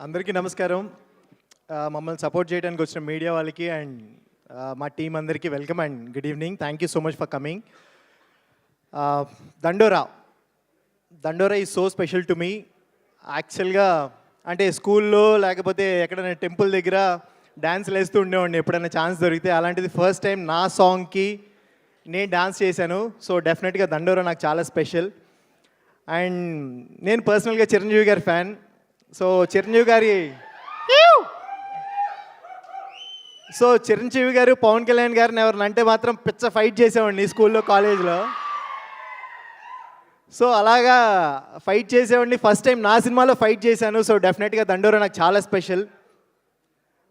అందరికీ నమస్కారం. మమ్మల్ని సపోర్ట్ చేయడానికి వచ్చిన మీడియా వాళ్ళకి అండ్ మా టీం అందరికీ welcome and good evening. Thank you so much for coming. దండోరా is so special to me. యాక్చువల్గా అంటే స్కూల్లో లేకపోతే ఎక్కడైనా టెంపుల్ దగ్గర డ్యాన్స్లు వేస్తూ ఉండేవాడిని ఎప్పుడైనా ఛాన్స్ దొరికితే. అలాంటిది ఫస్ట్ టైం నా సాంగ్కి నేను డాన్స్ చేశాను. సో డెఫినెట్గా దండోరా నాకు చాలా స్పెషల్. అండ్ నేను పర్సనల్గా చిరంజీవి గారి ఫ్యాన్. సో చిరంజీవి గారు పవన్ కళ్యాణ్ గారిని ఎవరిని అంటే మాత్రం పిచ్చ ఫైట్ చేసేవాడిని స్కూల్లో కాలేజ్లో. సో అలాగా ఫైట్ చేసేవాడిని. ఫస్ట్ టైం నా సినిమాలో ఫైట్ చేశాను. సో డెఫినెట్గా దండోరా నాకు చాలా special.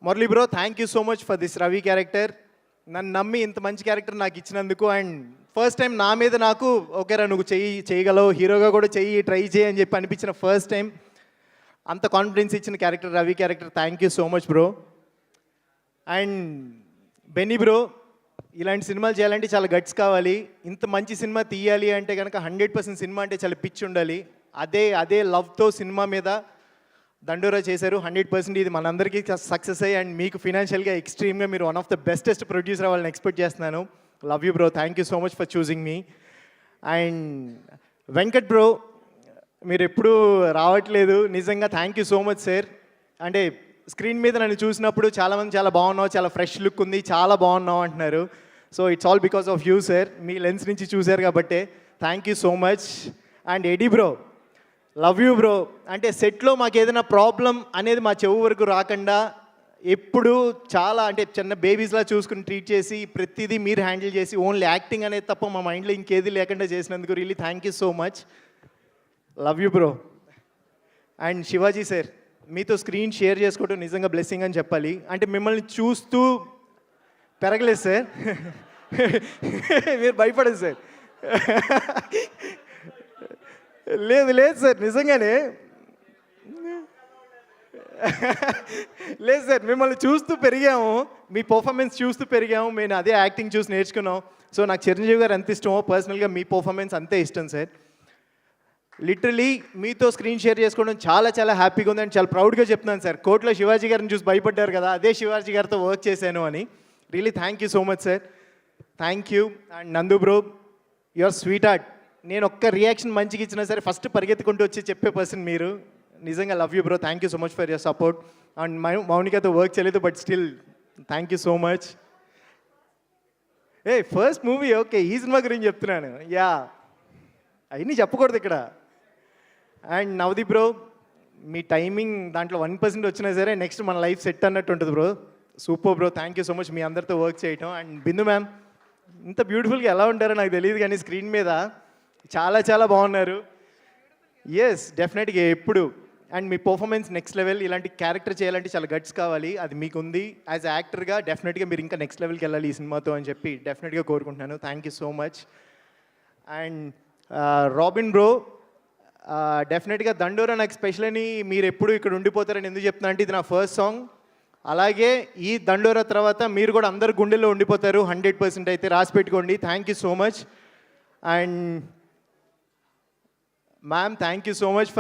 Murali bro, thank you so much for this Ravi character. నన్ను నమ్మి ఇంత మంచి క్యారెక్టర్ నాకు ఇచ్చినందుకు. అండ్ ఫస్ట్ టైం నా మీద నాకు ఓకేరా నువ్వు చేయగలవు, హీరోగా కూడా ట్రై చేయి అని చెప్పి అనిపించిన ఫస్ట్ టైం అంత కాన్ఫిడెన్స్ ఇచ్చిన character Ravi character. Thank you so much bro. And Benny bro, ఇలాంటి సినిమాలు చేయాలంటే చాలా గట్స్ కావాలి. ఇంత మంచి సినిమా తీయాలి అంటే కనుక 100% సినిమా అంటే చాలా పిచ్చి ఉండాలి. అదే లవ్తో సినిమా మీద దండోరా చేశారు. 100% ఇది మనందరికీ సక్సెస్ అయ్యి అండ్ మీకు ఫినాన్షియల్గా ఎక్స్ట్రీమ్గా మీరు one of the bestest producer అవ్వాలని ఎక్స్పెక్ట్ చేస్తున్నాను. Love you bro, thank you so much for choosing me. And Venkat bro, మీరు ఎప్పుడూ రావట్లేదు, నిజంగా thank you so much sir. అంటే స్క్రీన్ మీద నన్ను చూసినప్పుడు చాలామంది చాలా బాగున్నావు, చాలా ఫ్రెష్ లుక్ ఉంది, చాలా బాగున్నావు అంటున్నారు. So it's all because of you sir. మీ లెన్స్ నుంచి చూశారు కాబట్టే thank you so much. And ఎడీ బ్రో, లవ్ యూ బ్రో. అంటే సెట్లో మాకు ఏదైనా ప్రాబ్లం అనేది మా చెవు వరకు రాకుండా ఎప్పుడు చాలా అంటే చిన్న బేబీస్లా చూసుకుని ట్రీట్ చేసి ప్రతిదీ మీరు హ్యాండిల్ చేసి ఓన్లీ యాక్టింగ్ అనేది తప్ప మా మైండ్లో ఇంకేది లేకుండా చేసినందుకు really thank you so much. Love you bro. And Shivaji sir, మీతో స్క్రీన్ షేర్ చేసుకోవడం నిజంగా బ్లెస్సింగ్ అని చెప్పాలి. అంటే మిమ్మల్ని చూస్తూ పెరగలేదు సార్. మీరు భయపడదు సార్. లేదు సార్, నిజంగానే లేదు సార్, మిమ్మల్ని చూస్తూ పెరిగాము, మీ పర్ఫార్మెన్స్ చూస్తూ పెరిగాము, మేము అదే యాక్టింగ్ చూసి నేర్చుకున్నాం. సో నాకు చిరంజీవి గారు ఎంత ఇష్టమో పర్సనల్గా మీ పర్ఫార్మెన్స్ అంతే ఇష్టం సార్. లిటరలీ మీతో స్క్రీన్ షేర్ చేసుకోవడం చాలా చాలా హ్యాపీగా ఉంది అండ్ చాలా ప్రౌడ్గా చెప్తున్నాను సార్. కోర్టులో శివాజీ గారిని చూసి భయపడ్డారు కదా, అదే శివాజీ గారితో వర్క్ చేశాను అని. Really thank you so much sir. Thank you. And నందు బ్రో, యువర్ స్వీట్ హార్ట్. నేను ఒక్క రియాక్షన్ మంచిగా ఇచ్చినా సరే ఫస్ట్ పరిగెత్తుకుంటూ వచ్చి చెప్పే పర్సన్ మీరు. నిజంగా love you bro, thank you so much for your support. And మౌనికతో వర్క్ చేయలేదు but still thank you so much. First movie okay, ఈ సినిమా గురించి చెప్తున్నాను. యా, అవన్నీ చెప్పకూడదు ఇక్కడ. అండ్ నవదీప్ బ్రో, మీ టైమింగ్ దాంట్లో 1% వచ్చినా సరే నెక్స్ట్ మన లైఫ్ సెట్ అన్నట్టు ఉంటుంది bro. Super bro, thank you so much మీ అందరితో వర్క్ చేయటం. అండ్ బిందు మ్యామ్, ఇంత బ్యూటిఫుల్గా ఎలా ఉంటారో నాకు తెలియదు కానీ స్క్రీన్ మీద చాలా చాలా బాగున్నారు. ఎస్, డెఫినెట్గా ఎప్పుడు. And me performance next level. ఇలాంటి క్యారెక్టర్ చేయాలంటే చాలా గట్స్ కావాలి, అది మీకు ఉంది. యాజ్ యాక్టర్గా డెఫినెట్గా మీరు ఇంకా నెక్స్ట్ లెవెల్కి వెళ్ళాలి ఈ సినిమాతో అని చెప్పి డెఫినెట్గా కోరుకుంటున్నాను. Thank you so much. And robin bro, డెఫినెట్గా దండోరా నాకు స్పెషల్ అని మీరు ఎప్పుడు ఇక్కడ ఉండిపోతారని ఎందుకు చెప్తున్నా అంటే ఇది నా ఫస్ట్ సాంగ్. అలాగే ఈ దండోరా తర్వాత మీరు కూడా అందరు గుండెల్లో ఉండిపోతారు 100% అయితే రాసి పెట్టుకోండి. Thank you so much. And ma'am, thank you so much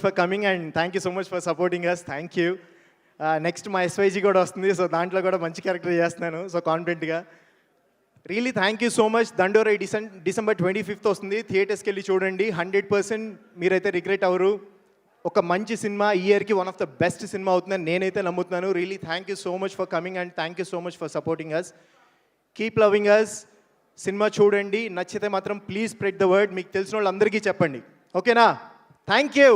for coming and thank you so much for supporting us. Thank you. Next మా ఎస్వైజీ కూడా వస్తుంది, సో దాంట్లో కూడా మంచి క్యారెక్టర్ చేస్తున్నాను, సో కాన్ఫిడెంట్గా. Really thank you so much. దండోరా December 25th వస్తుంది, థియేటర్స్కి వెళ్ళి చూడండి. 100% మీరైతే రిగ్రెట్ అవ్వరు. ఒక మంచి సినిమా, ఈ ఇయర్కి వన్ ఆఫ్ ద బెస్ట్ సినిమా అవుతుందని నేనైతే నమ్ముతున్నాను. Really thank you so much for coming and thank you so much for supporting us. Keep loving us. సినిమా చూడండి, నచ్చితే మాత్రం ప్లీజ్ స్ప్రెడ్ ద వర్డ్. మీకు తెలిసిన వాళ్ళందరికీ చెప్పండి, ఓకేనా? Thank you.